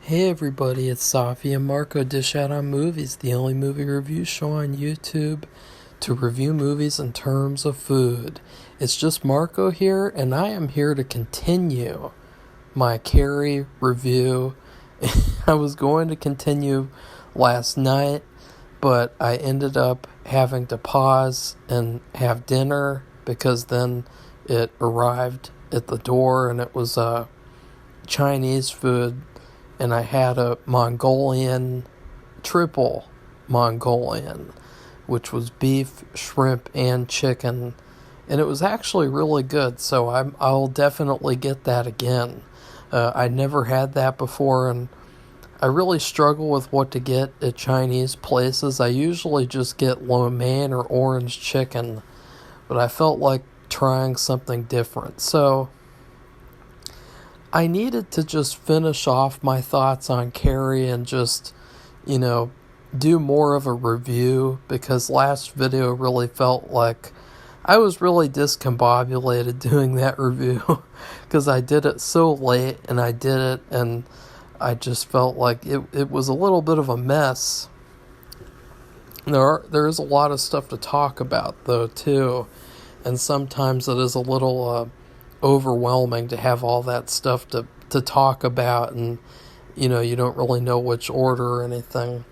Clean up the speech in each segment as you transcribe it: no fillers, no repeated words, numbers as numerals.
Hey everybody, it's Safi and Marco Dish Out on Movies, the only movie review show on YouTube to review movies in terms of food. It's just Marco here, and I am here to continue my Carrie review. I was going to continue last night, but I ended up having to pause and have dinner because then it arrived at the door and it was Chinese food, and I had a triple Mongolian, which was beef, shrimp, and chicken, and it was actually really good, so I'll definitely get that again. I never had that before, and I really struggle with what to get at Chinese places. I usually just get lo mein or orange chicken, but I felt like trying something different, so I needed to just finish off my thoughts on Carrie and just, do more of a review, because last video really felt like I was really discombobulated doing that review because I did it so late and I did it and I just felt like it was a little bit of a mess. There is a lot of stuff to talk about though too, and sometimes it is a little overwhelming to have all that stuff to talk about, and you don't really know which order or anything.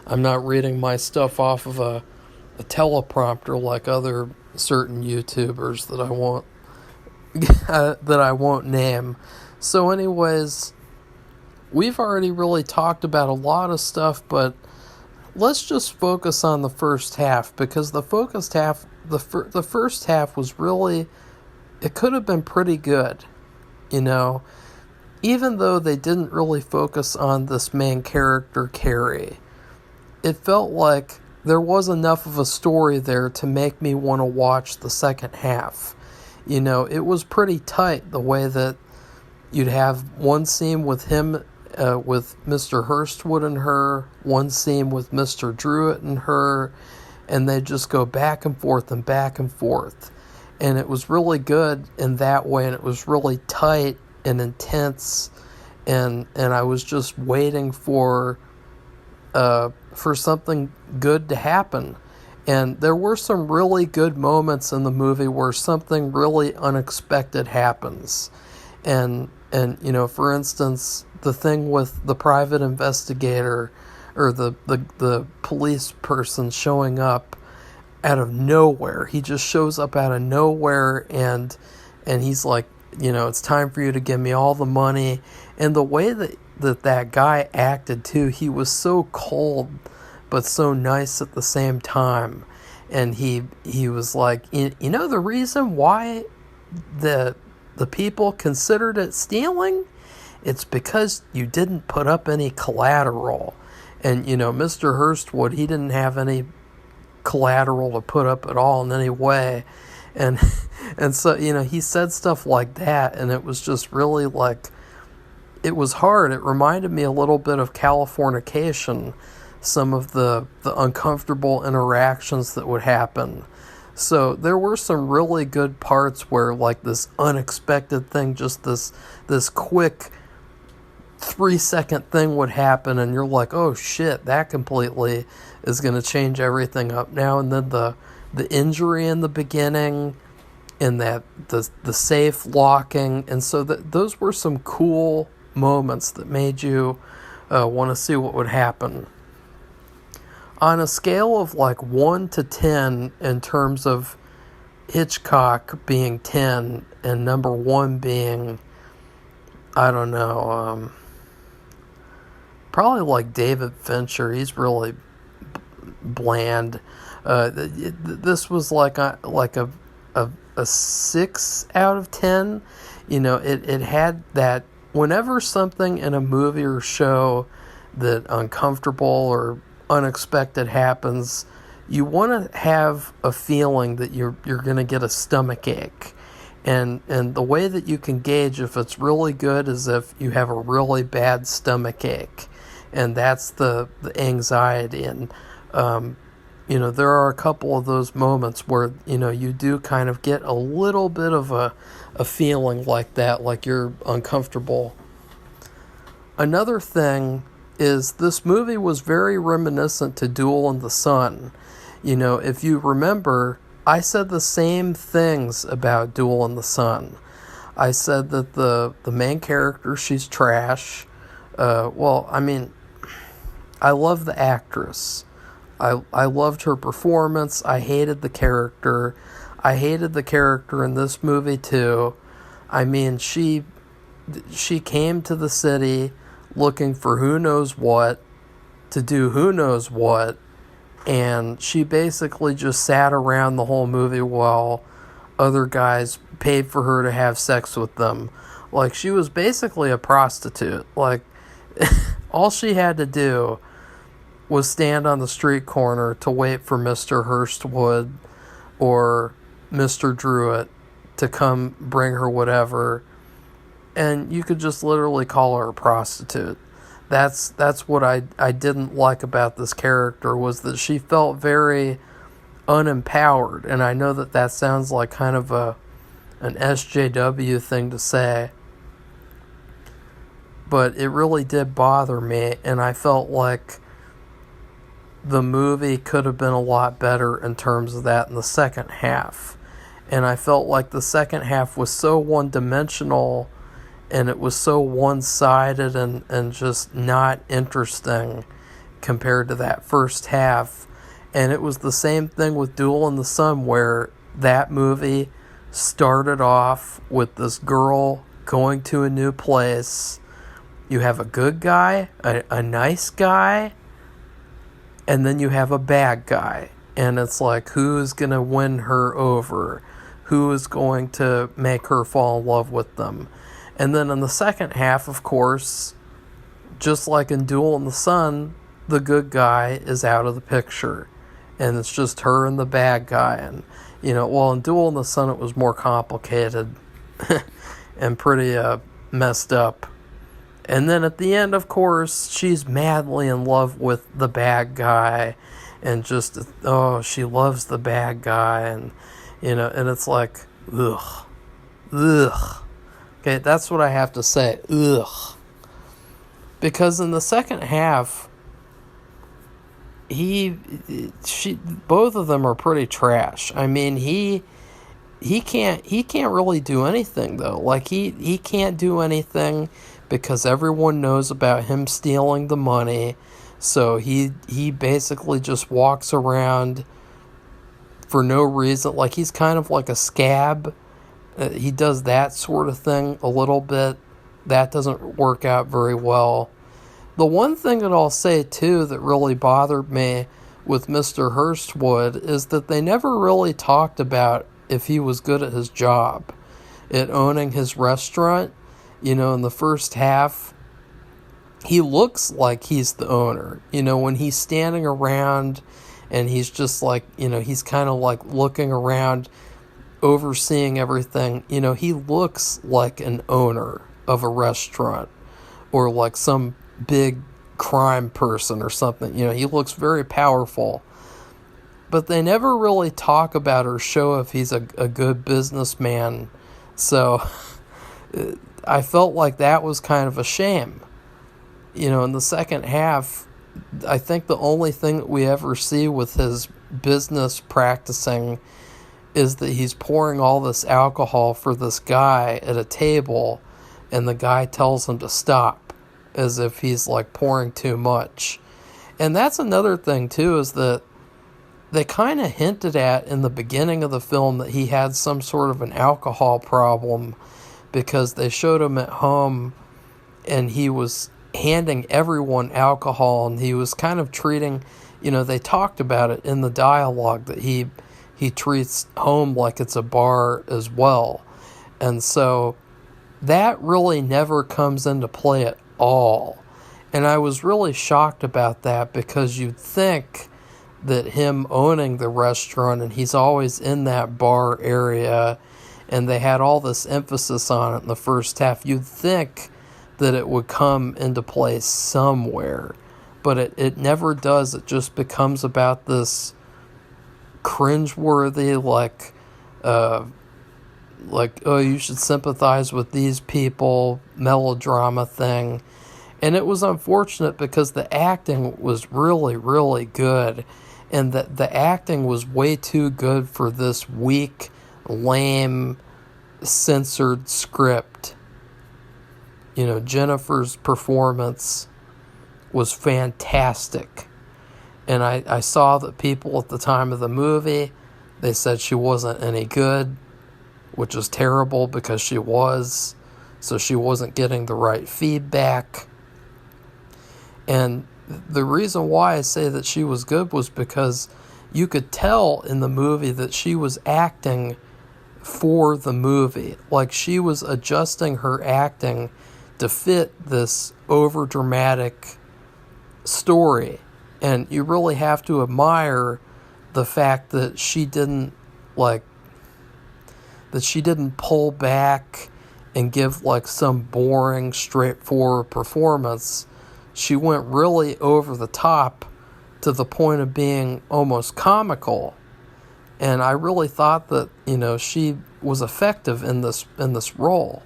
I'm not reading my stuff off of a teleprompter like other certain YouTubers that I won't name. So anyways, we've already really talked about a lot of stuff, but let's just focus on the first half, because the first half was really, it could have been pretty good, even though they didn't really focus on this main character, Carrie. It felt like there was enough of a story there to make me want to watch the second half. It was pretty tight the way that you'd have one scene with him, with Mr. Hurstwood and her, one scene with Mr. Druitt and her, and they just go back and forth and back and forth. And it was really good in that way, and it was really tight and intense, and I was just waiting for something good to happen. And there were some really good moments in the movie where something really unexpected happens. And for instance, the thing with the private investigator or the police person showing up out of nowhere. He just shows up out of nowhere, and he's like, it's time for you to give me all the money. And the way that guy acted too, he was so cold but so nice at the same time. And he was like, the reason why the people considered it stealing, it's because you didn't put up any collateral. And Mr. Hurstwood, he didn't have any collateral to put up at all in any way. And so he said stuff like that, and it was just really like, it was hard. It reminded me a little bit of Californication, some of the uncomfortable interactions that would happen. So there were some really good parts where like this unexpected thing, just this quick 3-second thing would happen, and you're like, oh shit, that completely is going to change everything up now. And then the injury in the beginning, and that the safe locking, and so those were some cool moments that made you want to see what would happen. On a scale of like 1 to 10 in terms of Hitchcock being 10 and number 1 being, I don't know, probably like David Fincher. He's really bland. This was like a 6 out of 10. It had that, whenever something in a movie or show that uncomfortable or unexpected happens, you want to have a feeling that you're going to get a stomach ache. And the way that you can gauge if it's really good is if you have a really bad stomach ache. And that's the anxiety. And there are a couple of those moments where you do kind of get a little bit of a feeling like that, like you're uncomfortable. another thing is this movie was very reminiscent to Duel in the Sun. You know, if you remember, I said the same things about Duel in the Sun. I said that the main character, she's trash. Well, I mean, I love the actress. I loved her performance. I hated the character. I hated the character in this movie too. I mean, she came to the city looking for who knows what, to do who knows what, and she basically just sat around the whole movie while other guys paid for her to have sex with them. Like, she was basically a prostitute. Like, all she had to do was stand on the street corner to wait for Mr. Hurstwood or Mr. Druitt to come bring her whatever, and you could just literally call her a prostitute. That's what I didn't like about this character, was that she felt very unempowered. And I know that sounds like kind of an SJW thing to say, but it really did bother me, and I felt like the movie could have been a lot better in terms of that in the second half. And I felt like the second half was so one-dimensional, and it was so one-sided and just not interesting compared to that first half. And it was the same thing with Duel in the Sun, where that movie started off with this girl going to a new place. You have a good guy, a nice guy, and then you have a bad guy. And it's like, who's going to win her over? Who is going to make her fall in love with them? And then in the second half, of course, just like in Duel in the Sun, the good guy is out of the picture. And it's just her and the bad guy. And, you know, well, in Duel in the Sun, it was more complicated and pretty messed up. And then at the end, of course, she's madly in love with the bad guy. And just, oh, she loves the bad guy. And, you know, and it's like, ugh. Okay, that's what I have to say. Ugh. Because in the second half, both of them are pretty trash. I mean, he can't really do anything though. Like he can't do anything because everyone knows about him stealing the money. So he basically just walks around for no reason. Like, he's kind of like a scab. He does that sort of thing a little bit. That doesn't work out very well. The one thing that I'll say, too, that really bothered me with Mr. Hurstwood is that they never really talked about if he was good at his job, at owning his restaurant. You know, in the first half, he looks like he's the owner. You know, when he's standing around and he's just like, you know, he's kind of like looking around, overseeing everything. You know, he looks like an owner of a restaurant or like some big crime person or something. You know, he looks very powerful. But they never really talk about or show if he's a good businessman. So I felt like that was kind of a shame. You know, in the second half, I think the only thing that we ever see with his business practicing is that he's pouring all this alcohol for this guy at a table, and the guy tells him to stop, as if he's like pouring too much. And that's another thing too, is that they kind of hinted at in the beginning of the film that he had some sort of an alcohol problem, because they showed him at home and he was handing everyone alcohol, and he was kind of treating, you know, they talked about it in the dialogue that he treats home like it's a bar as well. And so that really never comes into play at all. And I was really shocked about that, because you'd think that him owning the restaurant, and he's always in that bar area, and they had all this emphasis on it in the first half, you'd think that it would come into play somewhere. But it never does. It just becomes about this cringeworthy, like, oh, you should sympathize with these people, melodrama thing. And it was unfortunate because the acting was really, really good. And the acting was way too good for this weak, lame, censored script. You know, Jennifer's performance was fantastic. And I saw that people at the time of the movie, they said she wasn't any good, which is terrible because she was. So she wasn't getting the right feedback. And the reason why I say that she was good was because you could tell in the movie that she was acting for the movie. Like, she was adjusting her acting to fit this overdramatic story. And you really have to admire the fact that she didn't pull back and give like some boring, straightforward performance. She went really over the top to the point of being almost comical. And I really thought that, you know, she was effective in this role.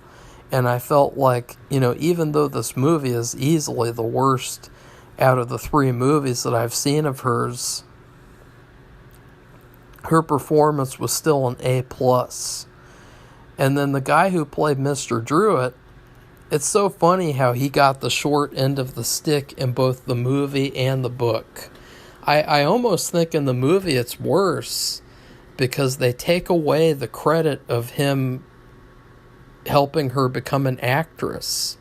And I felt like, you know, even though this movie is easily the worst out of the 3 movies that I've seen of hers, her performance was still an A+. And then the guy who played Mr. Druitt, it's so funny how he got the short end of the stick in both the movie and the book. I almost think in the movie it's worse because they take away the credit of him helping her become an actress.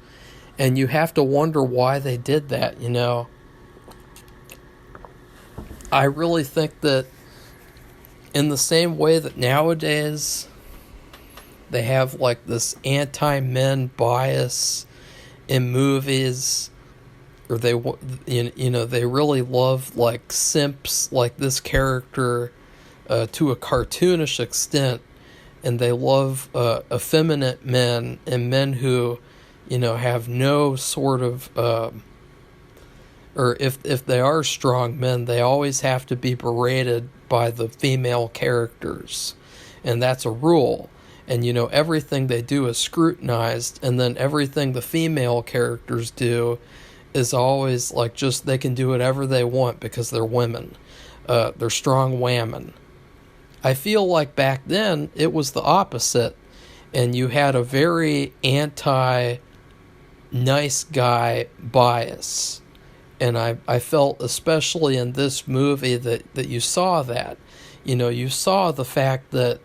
And you have to wonder why they did that, you know. I really think that in the same way that nowadays they have like this anti-men bias in movies, or they, you know, they really love like simps like this character to a cartoonish extent, and they love effeminate men and men who, you know, have no sort of, or if they are strong men, they always have to be berated by the female characters, and that's a rule. And, you know, everything they do is scrutinized, and then everything the female characters do is always like just they can do whatever they want because they're women. They're strong women. I feel like back then it was the opposite, and you had a very anti-nice guy bias. And I felt, especially in this movie, that you saw that. You know, you saw the fact that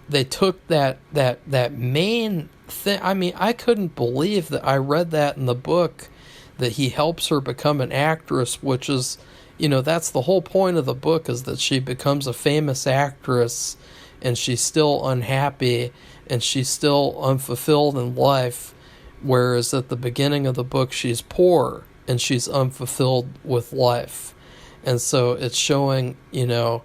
they took that main thing. I mean, I couldn't believe that I read that in the book, that he helps her become an actress, which is, you know, that's the whole point of the book, is that she becomes a famous actress and she's still unhappy and she's still unfulfilled in life, whereas at the beginning of the book she's poor and she's unfulfilled with life. And so it's showing, you know,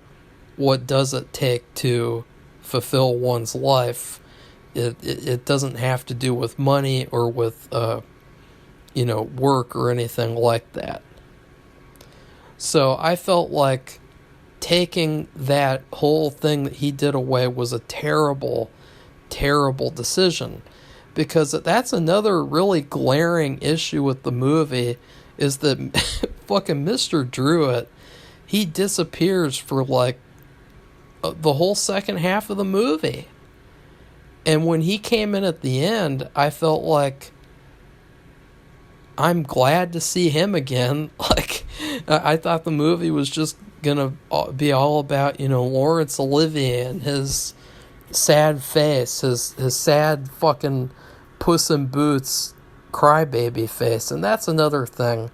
what does it take to fulfill one's life. It doesn't have to do with money or with you know, work or anything like that. So I felt like taking that whole thing that he did away was a terrible, terrible decision, because that's another really glaring issue with the movie, is that fucking Mr. Druitt, he disappears for like the whole second half of the movie. And when he came in at the end, I felt like I'm glad to see him again. Like, I thought the movie was just gonna be all about, you know, Laurence Olivier and his sad face, his sad fucking Puss in Boots crybaby face. And that's another thing.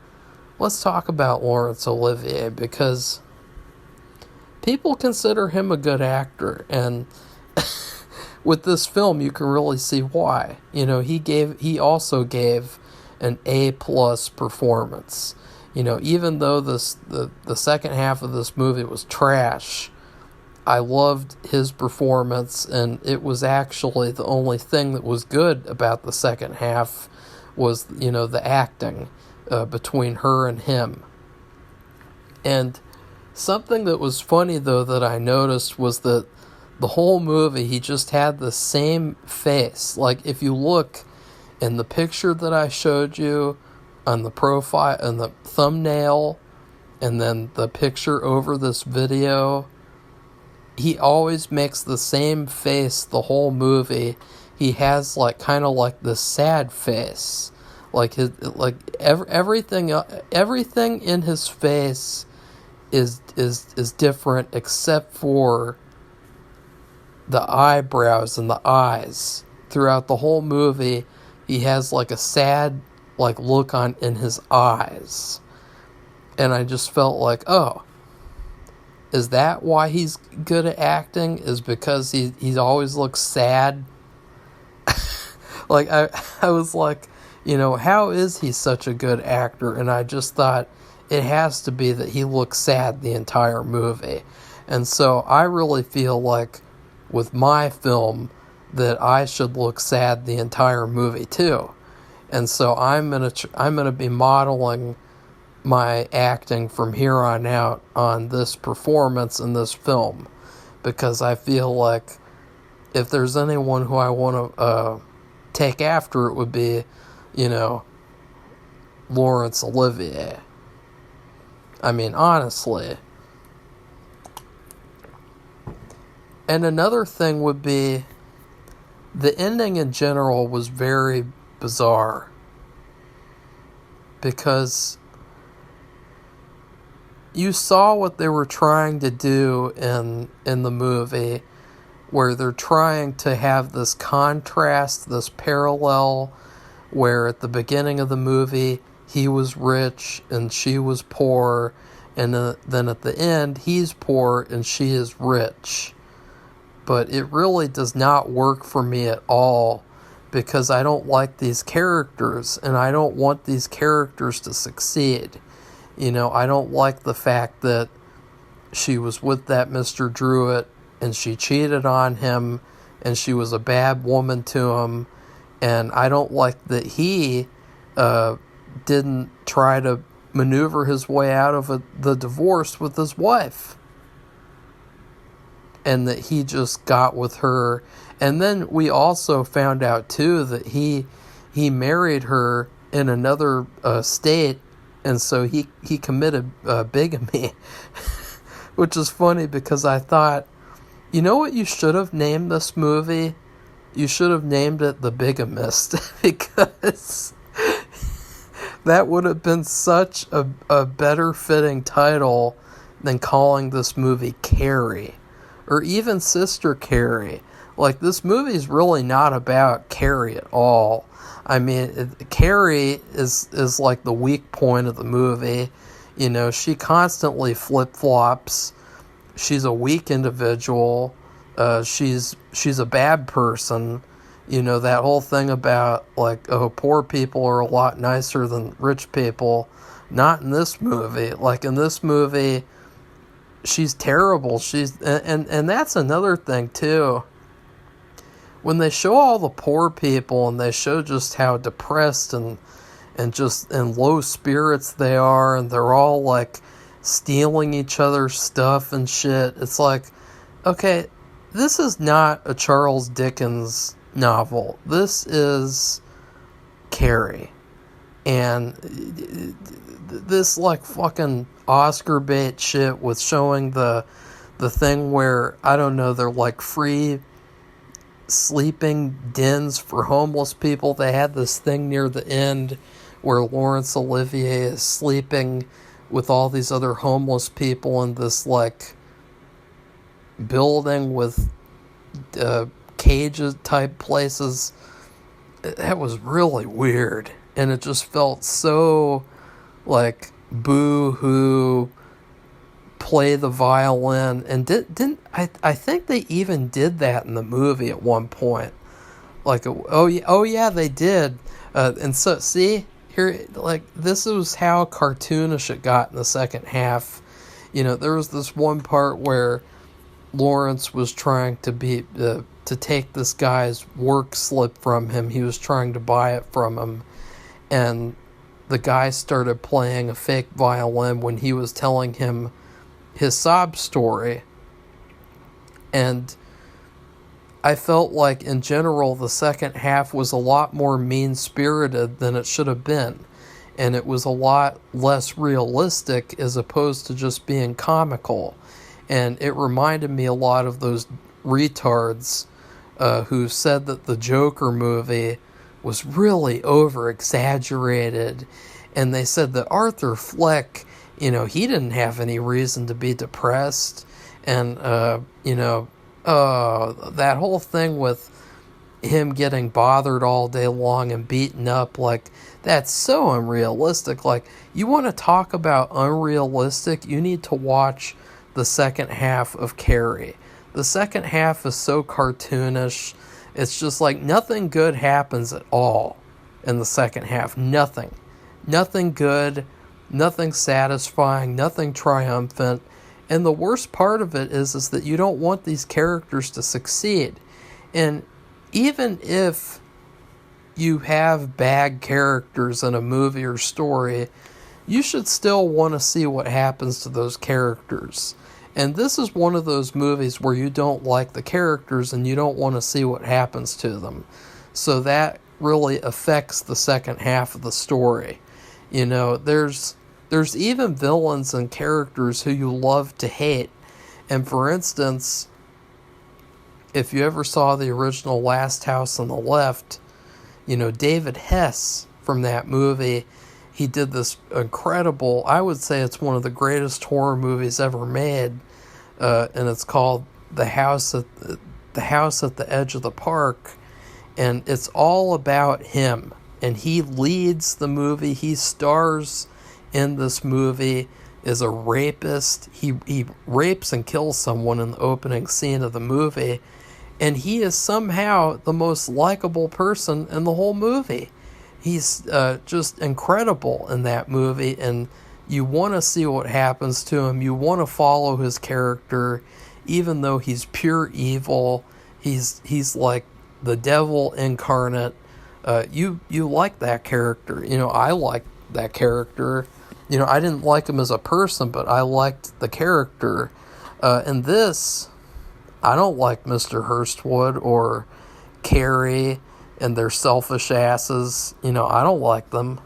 Let's talk about Laurence Olivier, because people consider him a good actor, and with this film you can really see why. You know, he also gave an A+ performance. You know, even though the second half of this movie was trash, I loved his performance, and it was actually the only thing that was good about the second half was, you know, the acting between her and him. And something that was funny, though, that I noticed was that the whole movie, he just had the same face. Like, if you look in the picture that I showed you, on the profile and the thumbnail, and then the picture over this video, he always makes the same face the whole movie. He has like kind of like this sad face, like his everything in his face is different except for the eyebrows and the eyes. Throughout the whole movie, he has like a sad like look in his eyes. And I just felt like, oh, is that why he's good at acting? Is because he always looks sad? Like, I was like, how is he such a good actor? And I just thought it has to be that he looks sad the entire movie. And so I really feel like with my film that I should look sad the entire movie too. And so I'm gonna be modeling my acting from here on out on this performance in this film, because I feel like if there's anyone who I want to take after, it would be, Laurence Olivier. I mean, honestly. And another thing would be the ending in general was very bizarre, because you saw what they were trying to do in the movie, where they're trying to have this contrast, this parallel, where at the beginning of the movie, he was rich and she was poor, and then at the end, he's poor and she is rich. But it really does not work for me at all, because I don't like these characters, and I don't want these characters to succeed. I don't like the fact that she was with that Mr. Druitt and she cheated on him and she was a bad woman to him. And I don't like that he didn't try to maneuver his way out of the divorce with his wife. And that he just got with her. And then we also found out too that he married her in another state. And so he committed bigamy, which is funny because I thought, you know what you should have named this movie? You should have named it The Bigamist, because that would have been such a better fitting title than calling this movie Carrie, or even Sister Carrie. Like, this movie is really not about Carrie at all. I mean, Carrie is like the weak point of the movie. She constantly flip-flops. She's a weak individual. She's a bad person. That whole thing about, like, oh, poor people are a lot nicer than rich people. Not in this movie. Like, in this movie, she's terrible. And that's another thing, too. When they show all the poor people and they show just how depressed and just in low spirits they are, and they're all like stealing each other's stuff and shit, it's like, okay, this is not a Charles Dickens novel. This is Carrie. And this like fucking Oscar bait shit with showing the thing where, I don't know, they're like free sleeping dens for homeless people. They had this thing near the end where Laurence Olivier is sleeping with all these other homeless people in this like building with cages type places. That was really weird, and it just felt so like boo-hoo, play the violin. And didn't I think they even did that in the movie at one point. Like, oh yeah, they did. And so, see, here, like, this was how cartoonish it got in the second half. There was this one part where Laurence was trying to take this guy's work slip from him. He was trying to buy it from him, and the guy started playing a fake violin when he was telling him his sob story. And I felt like, in general, the second half was a lot more mean-spirited than it should have been. and it was a lot less realistic as opposed to just being comical. And it reminded me a lot of those retards who said that the Joker movie was really over-exaggerated. And they said that Arthur Fleck, he didn't have any reason to be depressed. And, that whole thing with him getting bothered all day long and beaten up, like, that's so unrealistic. Like, you want to talk about unrealistic, you need to watch the second half of Carrie. The second half is so cartoonish. It's just like nothing good happens at all in the second half. Nothing good, nothing satisfying, nothing triumphant. And the worst part of it is that you don't want these characters to succeed. And even if you have bad characters in a movie or story, you should still want to see what happens to those characters. And this is one of those movies where you don't like the characters and you don't want to see what happens to them. So that really affects the second half of the story. There's even villains and characters who you love to hate. And for instance, if you ever saw the original Last House on the Left, David Hess from that movie, he did this incredible, I would say it's one of the greatest horror movies ever made, and it's called The House at the Edge of the Park, and it's all about him, and he leads the movie. He stars in this movie as a rapist. He rapes and kills someone in the opening scene of the movie, and he is somehow the most likable person in the whole movie. He's just incredible in that movie, and you want to see what happens to him. You want to follow his character, even though he's pure evil. He's like the devil incarnate. You like that character. I like that character. I didn't like him as a person, but I liked the character. In this, I don't like Mr. Hurstwood or Carrie and their selfish asses. I don't like them.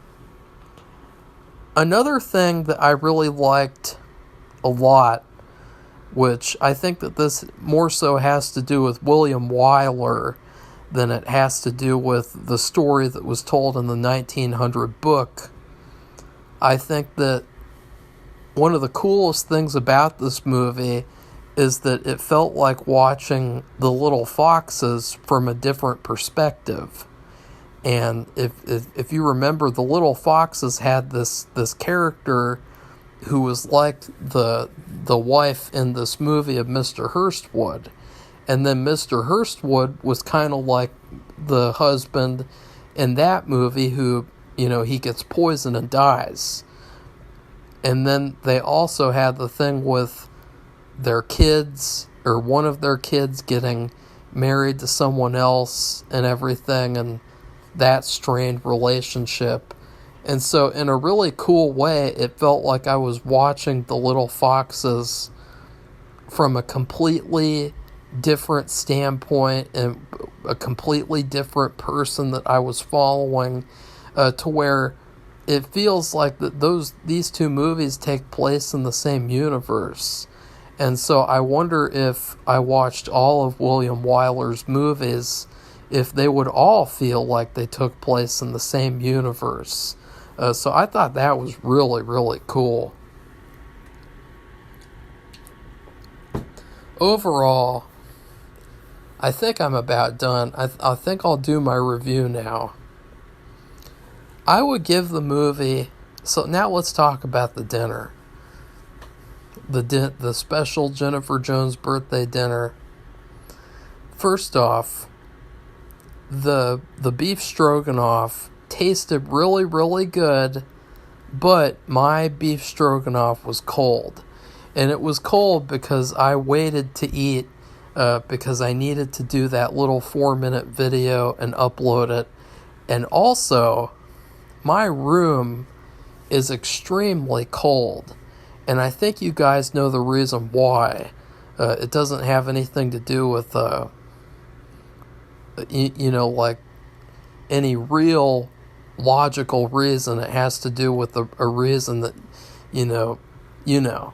Another thing that I really liked a lot, which I think that this more so has to do with William Wyler than it has to do with the story that was told in the 1900 book. I think that one of the coolest things about this movie is that it felt like watching the little foxes from a different perspective. And if you remember, the little foxes had this character who was like the wife in this movie of Mr. Hurstwood. And then Mr. Hurstwood was kind of like the husband in that movie who, he gets poisoned and dies. And then they also had the thing with their kids, or one of their kids getting married to someone else and everything, and that strained relationship. And so in a really cool way, it felt like I was watching the little foxes from a completely different standpoint and a completely different person that I was following, to where it feels like that these two movies take place in the same universe. And so I wonder if I watched all of William Wyler's movies, if they would all feel like they took place in the same universe. So I thought that was really, really cool. Overall, I think I'm about done. I think I'll do my review now. I would give the movie... So now let's talk about the dinner. The special Jennifer Jones birthday dinner. First off, the beef stroganoff tasted really, really good, but my beef stroganoff was cold. And it was cold because I waited to eat, because I needed to do that little 4-minute video and upload it. And also, my room is extremely cold. And I think you guys know the reason why. It doesn't have anything to do with, like any real logical reason. It has to do with a reason that, you know.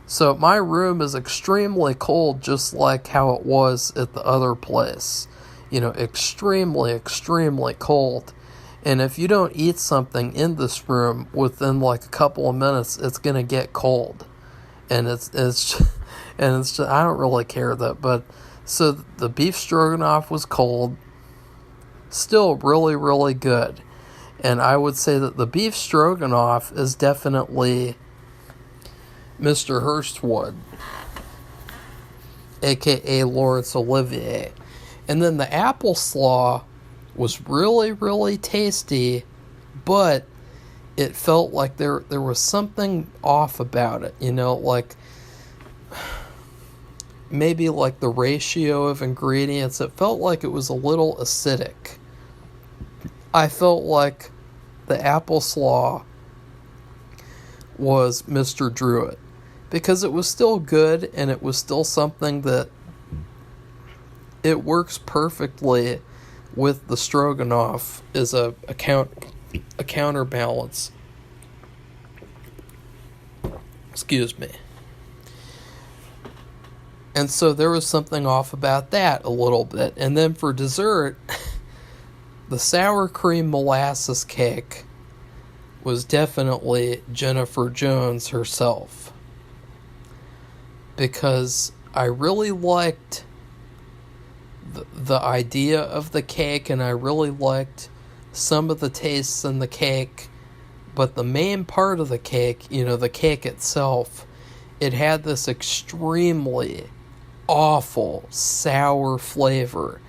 So my room is extremely cold, just like how it was at the other place. Extremely, extremely cold. And if you don't eat something in this room within like a couple of minutes, it's gonna get cold. And it's just, I don't really care that. But so the beef stroganoff was cold, still really, really good. And I would say that the beef stroganoff is definitely Mr. Hurstwood, aka Laurence Olivier. And then the apple slaw was really, really tasty, but it felt like there was something off about it, like maybe like the ratio of ingredients. It felt like it was a little acidic. I felt like the apple slaw was Mr. Druitt, because it was still good, and it was still something that it works perfectly with the stroganoff as a counterbalance. Excuse me. And so there was something off about that a little bit. And then for dessert, the sour cream molasses cake was definitely Jennifer Jones herself, because I really liked the idea of the cake, and I really liked some of the tastes in the cake, but the main part of the cake, the cake itself, it had this extremely awful sour flavor.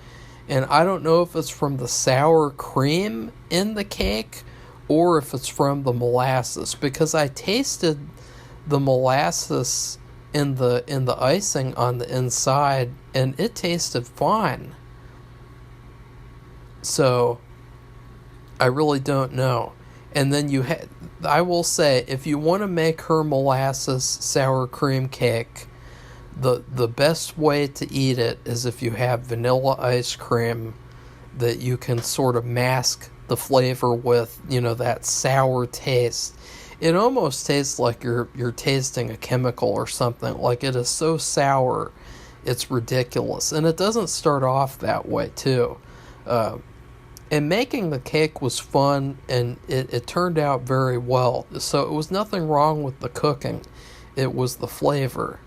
And I don't know if it's from the sour cream in the cake or if it's from the molasses, because I tasted the molasses in the icing on the inside, and it tasted fine. So I really don't know. And then I will say, if you want to make her molasses sour cream cake, the best way to eat it is if you have vanilla ice cream that you can sort of mask the flavor with, that sour taste. It almost tastes like you're tasting a chemical or something. Like, it is so sour, it's ridiculous. And it doesn't start off that way, too. And making the cake was fun, and it turned out very well. So it was nothing wrong with the cooking. It was the flavor.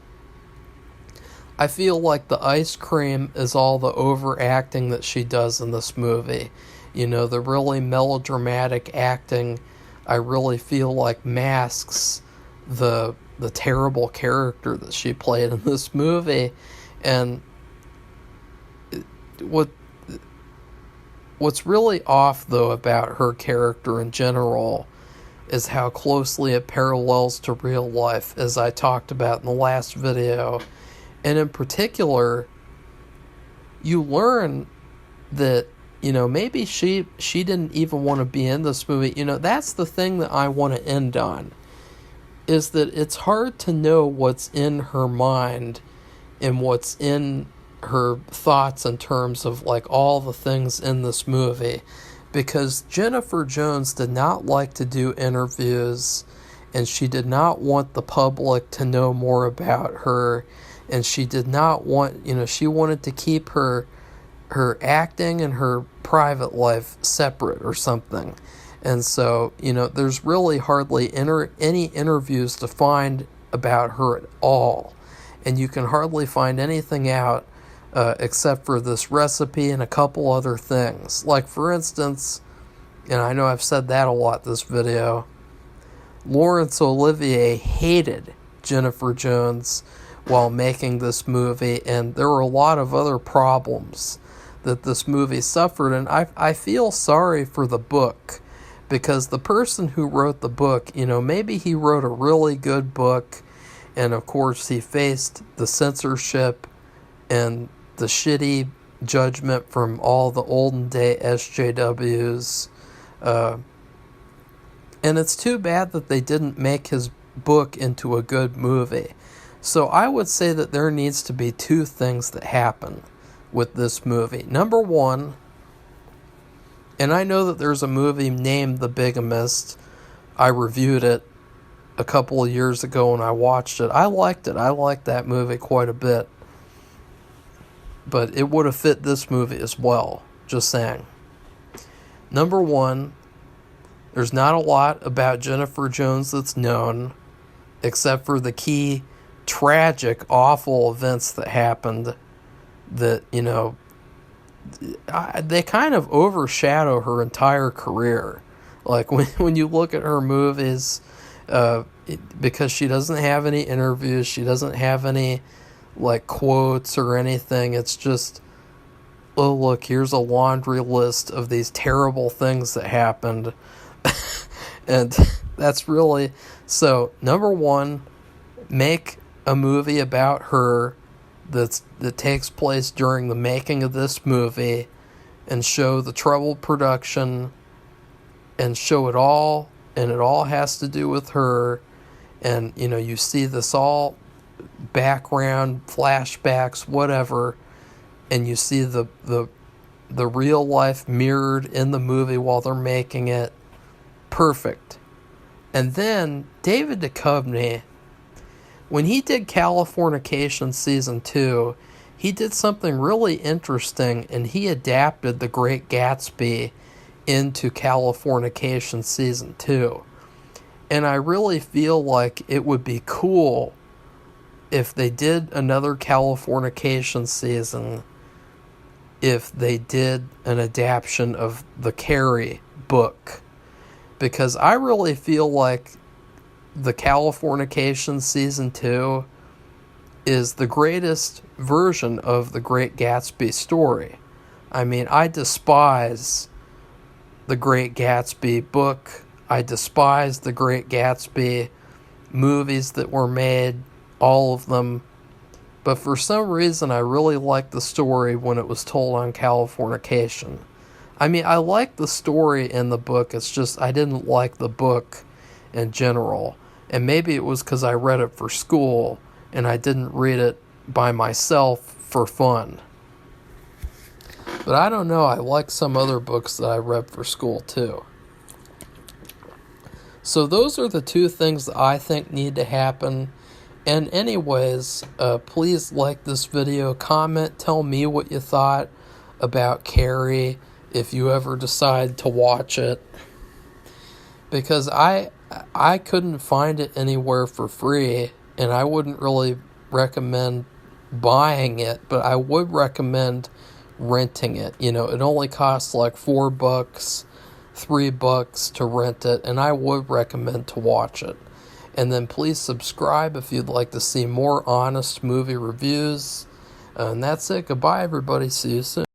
I feel like the ice cream is all the overacting that she does in this movie. The really melodramatic acting, I really feel like masks the terrible character that she played in this movie. And what's really off, though, about her character in general is how closely it parallels to real life, as I talked about in the last video. And in particular, you learn that, maybe she didn't even want to be in this movie. That's the thing that I want to end on, is that it's hard to know what's in her mind and what's in her thoughts in terms of, like, all the things in this movie, because Jennifer Jones did not like to do interviews, and she did not want the public to know more about her, and she did not want, she wanted to keep her acting and her private life separate or something. And so, there's really hardly any interviews to find about her at all. And you can hardly find anything out except for this recipe and a couple other things. Like, for instance, and I know I've said that a lot this video, Laurence Olivier hated Jennifer Jones while making this movie, and there were a lot of other problems that this movie suffered. And I feel sorry for the book, because the person who wrote the book, maybe he wrote a really good book, and of course he faced the censorship and the shitty judgment from all the olden day SJWs, and it's too bad that they didn't make his book into a good movie. So I would say that there needs to be two things that happen with this movie. Number one, And I know that there's a movie named The Bigamist. I reviewed it a couple of years ago and I watched it. I liked it. I liked that movie quite a bit. But it would have fit this movie as well. Just saying. Number one, there's not a lot about Jennifer Jones that's known, except for the key tragic, awful events that happened that, you know, they kind of overshadow her entire career. Like, when you look at her movies, because she doesn't have any interviews, she doesn't have any, like, quotes or anything. It's just, oh, look, here's a laundry list of these terrible things that happened. And that's really... So, number one, make a movie about her that takes place during the making of this movie and show the troubled production and show it all, and it all has to do with her. And, you know, you see this all background, flashbacks, whatever, and you see the real life mirrored in the movie while they're making it. Perfect. And then David Duchovny, when he did Californication Season 2, he did something really interesting, and he adapted The Great Gatsby into Californication Season 2. And I really feel like it would be cool if they did another Californication season, if they did an adaptation of the Carrie book. Because I really feel like the Californication Season 2 is the greatest version of the Great Gatsby story. I mean, I despise the Great Gatsby book. I despise the Great Gatsby movies that were made, all of them. But for some reason, I really liked the story when it was told on Californication. I mean, I liked the story in the book. It's just I didn't like the book in general. And maybe it was because I read it for school and I didn't read it by myself for fun. But I don't know. I like some other books that I read for school too. So those are the two things that I think need to happen. And anyways, please like this video, comment, tell me what you thought about Carrie if you ever decide to watch it. Because I couldn't find it anywhere for free, and I wouldn't really recommend buying it, but I would recommend renting it. You know, it only costs like $4, $3 to rent it, and I would recommend to watch it. And then please subscribe if you'd like to see more honest movie reviews. And that's it. Goodbye, everybody. See you soon.